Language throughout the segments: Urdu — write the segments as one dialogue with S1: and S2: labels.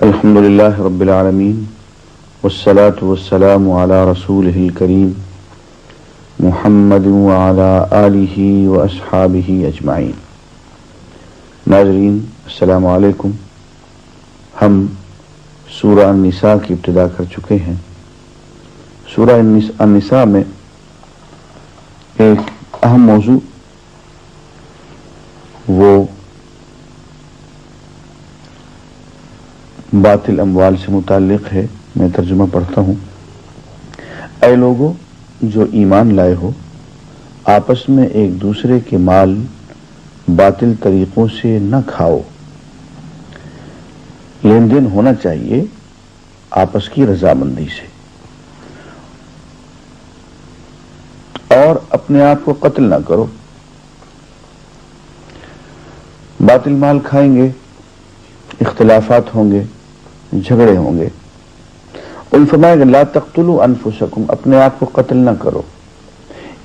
S1: الحمد لله رب العالمين والصلاة والسلام على رسوله الكريم محمد وعلى آله وأصحابه أجمعين. ناظرین السلام علیکم. ہم سورہ النساء کی ابتدا کر چکے ہیں. سورہ النساء میں ایک اہم موضوع وہ باطل اموال سے متعلق ہے. میں ترجمہ پڑھتا ہوں. اے لوگو جو ایمان لائے ہو، آپس میں ایک دوسرے کے مال باطل طریقوں سے نہ کھاؤ. لین دین ہونا چاہیے آپس کی رضامندی سے، اور اپنے آپ کو قتل نہ کرو. باطل مال کھائیں گے، اختلافات ہوں گے، جھگڑے ہوں گے. ان فرمایا کہ لا تقتلوا انفسکم، اپنے آپ کو قتل نہ کرو.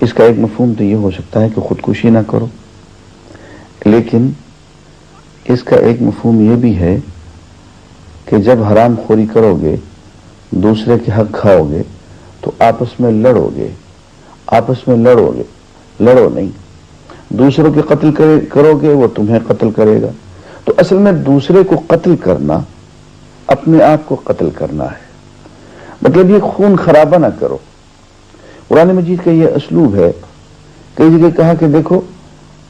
S1: اس کا ایک مفہوم تو یہ ہو سکتا ہے کہ خودکشی نہ کرو، لیکن اس کا ایک مفہوم یہ بھی ہے کہ جب حرام خوری کرو گے، دوسرے کے حق کھاؤ گے تو آپس میں لڑو گے. آپس میں لڑو گے، لڑو نہیں. دوسروں کے قتل کرو گے، وہ تمہیں قتل کرے گا. تو اصل میں دوسرے کو قتل کرنا اپنے آپ کو قتل کرنا ہے. مطلب یہ خون خرابہ نہ کرو. قرآن مجید کا یہ اسلوب ہے. کئی جگہ کہا کہ دیکھو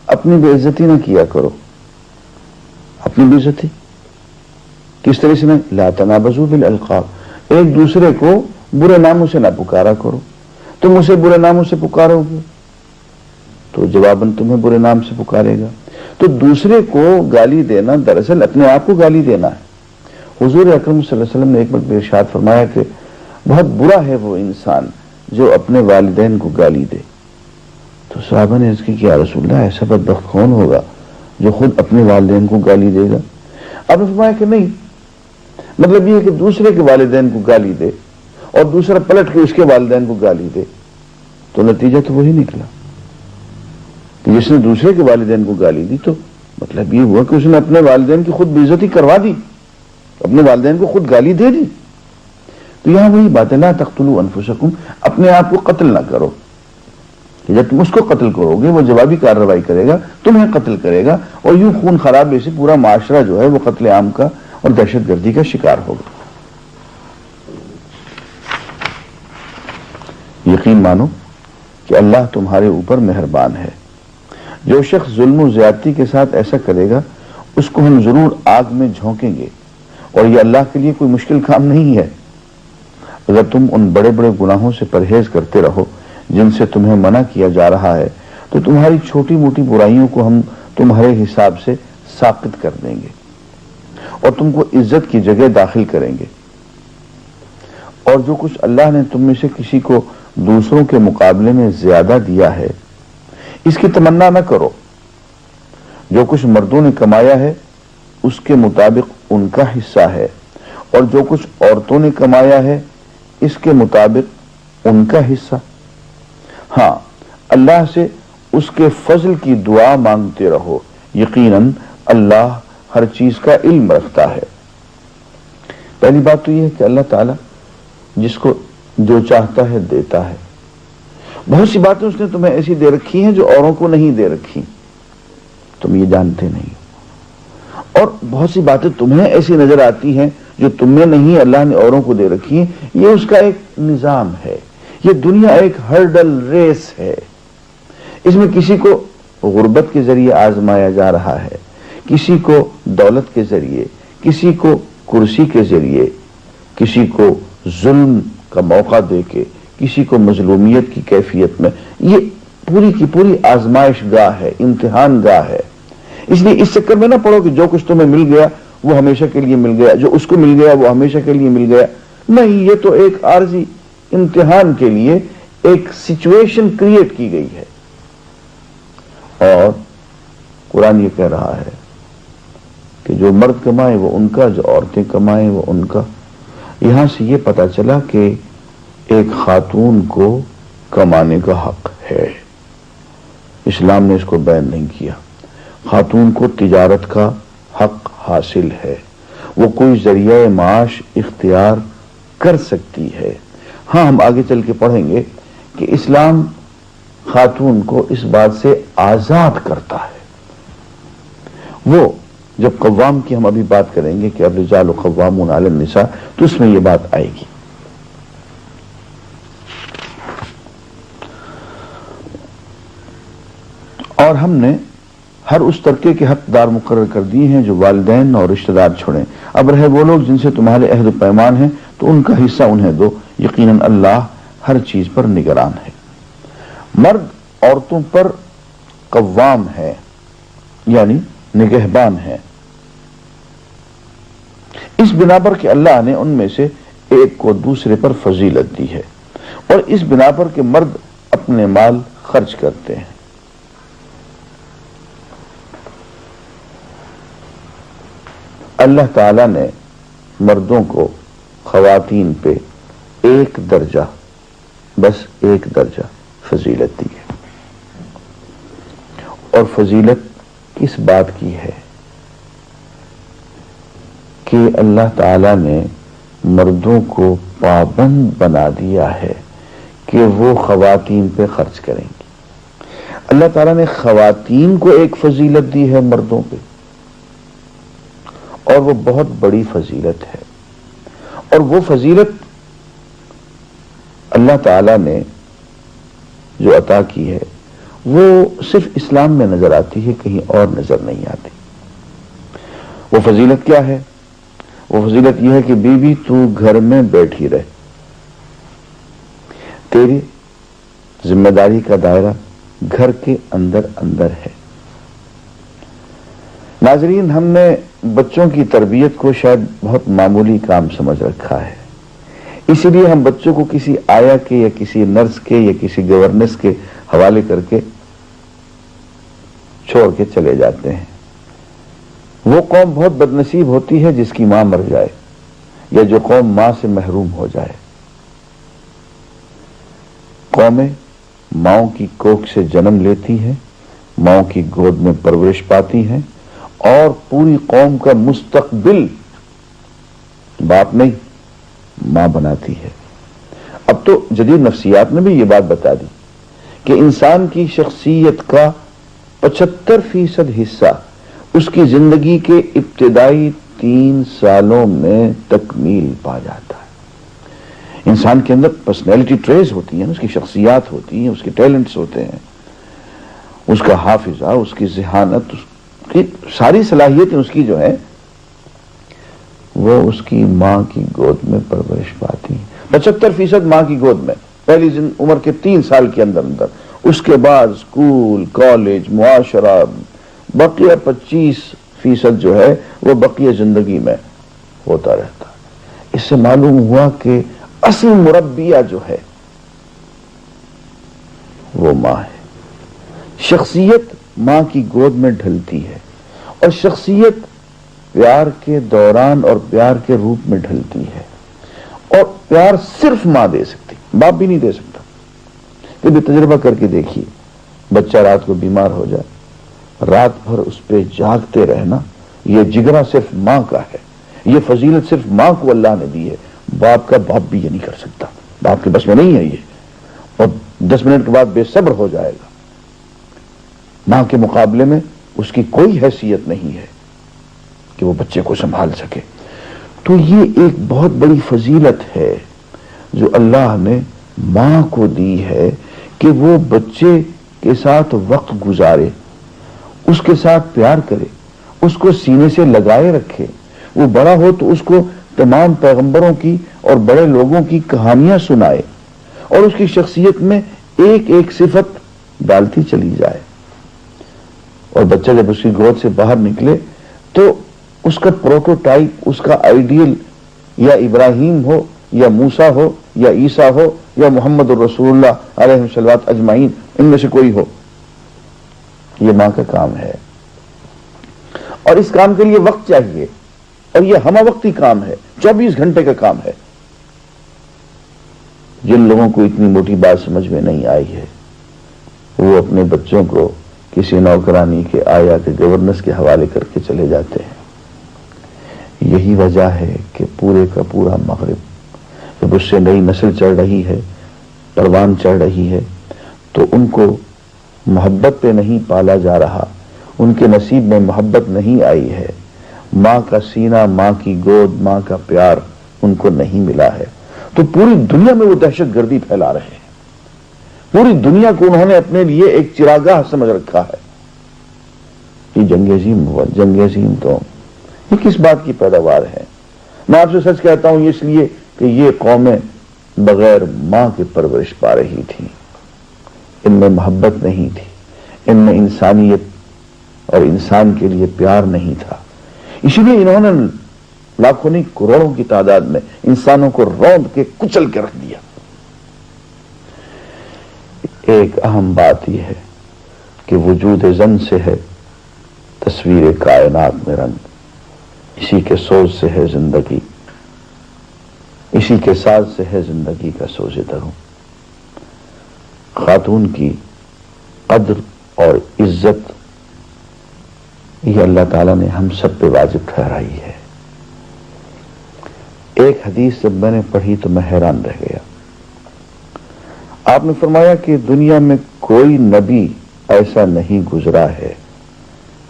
S1: اپنی بے عزتی نہ کیا کرو. اپنی بے عزتی کس طرح سے؟ لا تنابزوا بالالقاب، ایک دوسرے کو برے ناموں سے نہ پکارا کرو. تم اسے برے ناموں سے پکارو گے تو جواباً تمہیں برے نام سے پکارے گا. تو دوسرے کو گالی دینا دراصل اپنے آپ کو گالی دینا ہے. حضور اکرم صلی اللہ علیہ وسلم نے ایک مرتبہ ارشاد فرمایا کہ بہت برا ہے وہ انسان جو اپنے والدین کو گالی دے. تو صحابہ نے عرض کی کہ یا رسول اللہ، ایسا بدبخت کون ہوگا جو خود اپنے والدین کو گالی دے گا؟ آپ نے فرمایا کہ نہیں، مطلب یہ ہے کہ دوسرے کے والدین کو گالی دے اور دوسرا پلٹ کے اس کے والدین کو گالی دے، تو نتیجہ تو وہی نکلا کہ جس نے دوسرے کے والدین کو گالی دی تو مطلب یہ ہوا کہ اس نے اپنے والدین کی خود بے عزتی کروا دی، اپنے والدین کو خود گالی دے دی. تو یہاں وہی بات ہے، لا تقتلوا انفسکم، اپنے آپ کو قتل نہ کرو. کہ جب تم اس کو قتل کرو گے وہ جوابی کارروائی کرے گا، تمہیں قتل کرے گا، اور یوں خون خرابے سے پورا معاشرہ جو ہے وہ قتل عام کا اور دہشت گردی کا شکار ہوگا. یقین مانو کہ اللہ تمہارے اوپر مہربان ہے. جو شخص ظلم و زیادتی کے ساتھ ایسا کرے گا اس کو ہم ضرور آگ میں جھونکیں گے، اور یہ اللہ کے لیے کوئی مشکل کام نہیں ہے. اگر تم ان بڑے بڑے گناہوں سے پرہیز کرتے رہو جن سے تمہیں منع کیا جا رہا ہے تو تمہاری چھوٹی موٹی برائیوں کو ہم تمہارے حساب سے ساقط کر دیں گے اور تم کو عزت کی جگہ داخل کریں گے. اور جو کچھ اللہ نے تم میں سے کسی کو دوسروں کے مقابلے میں زیادہ دیا ہے اس کی تمنا نہ کرو. جو کچھ مردوں نے کمایا ہے اس کے مطابق ان کا حصہ ہے، اور جو کچھ عورتوں نے کمایا ہے اس کے مطابق ان کا حصہ. ہاں، اللہ سے اس کے فضل کی دعا مانگتے رہو، یقیناً اللہ ہر چیز کا علم رکھتا ہے. پہلی بات تو یہ ہے کہ اللہ تعالیٰ جس کو جو چاہتا ہے دیتا ہے. بہت سی باتیں اس نے تمہیں ایسی دے رکھی ہیں جو اوروں کو نہیں دے رکھی، تم یہ جانتے نہیں. اور بہت سی باتیں تمہیں ایسی نظر آتی ہیں جو تم میں نہیں اللہ نے اوروں کو دے رکھی ہیں. یہ اس کا ایک نظام ہے. یہ دنیا ایک ہرڈل ریس ہے. اس میں کسی کو غربت کے ذریعے آزمایا جا رہا ہے، کسی کو دولت کے ذریعے، کسی کو کرسی کے ذریعے، کسی کو ظلم کا موقع دے کے، کسی کو مظلومیت کی کیفیت میں. یہ پوری کی پوری آزمائش گاہ ہے، امتحان گاہ ہے. اس لیے اس چکر میں نہ پڑو کہ جو کچھ تمہیں مل گیا وہ ہمیشہ کے لیے مل گیا، جو اس کو مل گیا وہ ہمیشہ کے لیے مل گیا. نہیں، یہ تو ایک عارضی امتحان کے لیے ایک سچویشن کریٹ کی گئی ہے. اور قرآن یہ کہہ رہا ہے کہ جو مرد کمائے وہ ان کا، جو عورتیں کمائیں وہ ان کا. یہاں سے یہ پتا چلا کہ ایک خاتون کو کمانے کا حق ہے. اسلام نے اس کو بین نہیں کیا. خاتون کو تجارت کا حق حاصل ہے. وہ کوئی ذریعہ معاش اختیار کر سکتی ہے۔ ہاں، ہم آگے چل کے پڑھیں گے کہ اسلام خاتون کو اس بات سے آزاد کرتا ہے۔ وہ جب قوام کی ہم ابھی بات کریں گے کہ الرجال قوامون علی النساء، تو اس میں یہ بات آئے گی۔ اور ہم نے ہر اس طبقے کے حقدار مقرر کر دیے ہیں جو والدین اور رشتہ دار چھوڑیں۔ اب رہے وہ لوگ جن سے تمہارے عہد و پیمان ہیں تو ان کا حصہ انہیں دو، یقیناً اللہ ہر چیز پر نگران ہے۔ مرد عورتوں پر قوام ہے، یعنی نگہبان ہے، اس بنا پر کہ اللہ نے ان میں سے ایک کو دوسرے پر فضیلت دی ہے، اور اس بنا پر کہ مرد اپنے مال خرچ کرتے ہیں۔ اللہ تعالی نے مردوں کو خواتین پہ ایک درجہ، بس ایک درجہ فضیلت دی ہے۔ اور فضیلت کس بات کی ہے؟ کہ اللہ تعالی نے مردوں کو پابند بنا دیا ہے کہ وہ خواتین پہ خرچ کریں گی۔ اللہ تعالیٰ نے خواتین کو ایک فضیلت دی ہے مردوں پہ، اور وہ بہت بڑی فضیلت ہے۔ اور وہ فضیلت اللہ تعالیٰ نے جو عطا کی ہے وہ صرف اسلام میں نظر آتی ہے، کہیں اور نظر نہیں آتی۔ وہ فضیلت کیا ہے؟ وہ فضیلت یہ ہے کہ بیوی تو گھر میں بیٹھی رہے، تیری ذمہ داری کا دائرہ گھر کے اندر اندر ہے۔ ناظرین، ہم نے بچوں کی تربیت کو شاید بہت معمولی کام سمجھ رکھا ہے، اسی لیے ہم بچوں کو کسی آیا کے یا کسی نرس کے یا کسی گورنس کے حوالے کر کے چھوڑ کے چلے جاتے ہیں۔ وہ قوم بہت بدنصیب ہوتی ہے جس کی ماں مر جائے، یا جو قوم ماں سے محروم ہو جائے۔ قومیں ماؤں کی کوکھ سے جنم لیتی ہیں، ماؤں کی گود میں پرورش پاتی ہیں، اور پوری قوم کا مستقبل باپ نہیں ماں بناتی ہے۔ اب تو جدید نفسیات نے بھی یہ بات بتا دی کہ انسان کی شخصیت کا 75% حصہ اس کی زندگی کے ابتدائی 3 سالوں میں تکمیل پا جاتا ہے۔ انسان کے اندر پرسنالٹی ٹریز ہوتی ہیں، اس کی شخصیات ہوتی ہیں، اس کے ٹیلنٹس ہوتے ہیں، اس کا حافظہ، اس کی ذہانت، اس کی ساری صلاحیتیں اس کی جو ہیں وہ اس کی ماں کی گود میں پرورش پاتی ہیں۔ 75% ماں کی گود میں پہلی عمر کے 3 سال کے اندر اندر، اس کے بعد اسکول، کالج، معاشرہ، بقیہ 25% جو ہے وہ بقیہ زندگی میں ہوتا رہتا۔ اس سے معلوم ہوا کہ اصل مربیہ جو ہے وہ ماں ہے۔ شخصیت ماں کی گود میں ڈھلتی ہے، اور شخصیت پیار کے دوران اور پیار کے روپ میں ڈھلتی ہے، اور پیار صرف ماں دے سکتی، باپ بھی نہیں دے سکتا۔ کبھی تجربہ کر کے دیکھیے، بچہ رات کو بیمار ہو جائے، رات بھر اس پہ جاگتے رہنا، یہ جگرا صرف ماں کا ہے، یہ فضیلت صرف ماں کو اللہ نے دی ہے۔ باپ کا باپ بھی یہ نہیں کر سکتا، باپ کے بس میں نہیں ہے یہ، اور 10 منٹ کے بعد بے صبر ہو جائے گا۔ ماں کے مقابلے میں اس کی کوئی حیثیت نہیں ہے کہ وہ بچے کو سنبھال سکے۔ تو یہ ایک بہت بڑی فضیلت ہے جو اللہ نے ماں کو دی ہے کہ وہ بچے کے ساتھ وقت گزارے، اس کے ساتھ پیار کرے، اس کو سینے سے لگائے رکھے۔ وہ بڑا ہو تو اس کو تمام پیغمبروں کی اور بڑے لوگوں کی کہانیاں سنائے، اور اس کی شخصیت میں ایک ایک صفت ڈالتی چلی جائے۔ اور بچہ جب اس کی گود سے باہر نکلے تو اس کا پروٹوٹائپ، اس کا آئیڈیل یا ابراہیم ہو یا موسیٰ ہو یا عیسیٰ ہو یا محمد الرسول اللہ علیہ الصلوۃ اجمعین، ان میں سے کوئی ہو، یہ ماں کا کام ہے۔ اور اس کام کے لیے وقت چاہیے، اور یہ ہمہ وقتی کام ہے، 24 گھنٹے کا کام ہے۔ جن لوگوں کو اتنی موٹی بات سمجھ میں نہیں آئی ہے وہ اپنے بچوں کو کسی نوکرانی کے آیا کے گورننس کے حوالے کر کے چلے جاتے ہیں۔ یہی وجہ ہے کہ پورے کا پورا مغرب جب اس سے نئی نسل چڑھ رہی ہے، پروان چڑھ رہی ہے، تو ان کو محبت پہ نہیں پالا جا رہا، ان کے نصیب میں محبت نہیں آئی ہے، ماں کا سینہ، ماں کی گود، ماں کا پیار ان کو نہیں ملا ہے، تو پوری دنیا میں وہ دہشت گردی پھیلا رہے ہیں۔ پوری دنیا کو انہوں نے اپنے لیے ایک چراگاہ سمجھ رکھا ہے۔ یہ جنگ عظیم ہوا، جنگ عظیم تو یہ کس بات کی پیداوار ہے؟ میں آپ سے سچ کہتا ہوں اس لیے کہ یہ قومیں بغیر ماں کے پرورش پا رہی تھی، ان میں محبت نہیں تھی، ان میں انسانیت اور انسان کے لیے پیار نہیں تھا، اسی لیے انہوں نے لاکھوں نہیں کروڑوں کی تعداد میں انسانوں کو روند کے کچل کے رکھ دیا۔ ایک اہم بات یہ ہے کہ وجود زن سے ہے تصویر کائنات میں رنگ، اسی کے سوز سے ہے زندگی، اسی کے ساز سے ہے زندگی کا سوز دروں۔ خاتون کی قدر اور عزت یہ اللہ تعالیٰ نے ہم سب پہ واجب ٹھہرائی ہے۔ ایک حدیث جب میں نے پڑھی تو میں حیران رہ گیا۔ آپ نے فرمایا کہ دنیا میں کوئی نبی ایسا نہیں گزرا ہے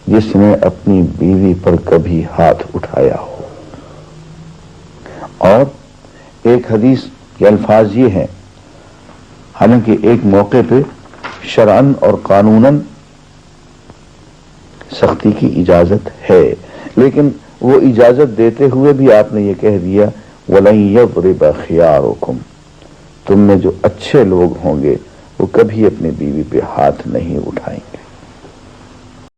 S1: جس نے اپنی بیوی پر کبھی ہاتھ اٹھایا ہو۔ اور ایک حدیث کے الفاظ یہ ہیں، حالانکہ ایک موقع پہ شرعاً اور قانوناً سختی کی اجازت ہے، لیکن وہ اجازت دیتے ہوئے بھی آپ نے یہ کہہ دیا وَلَن يَضْرِبَ خِيَارُكُمْ، تم میں جو اچھے لوگ ہوں گے وہ کبھی اپنی بیوی پہ ہاتھ نہیں اٹھائیں گے۔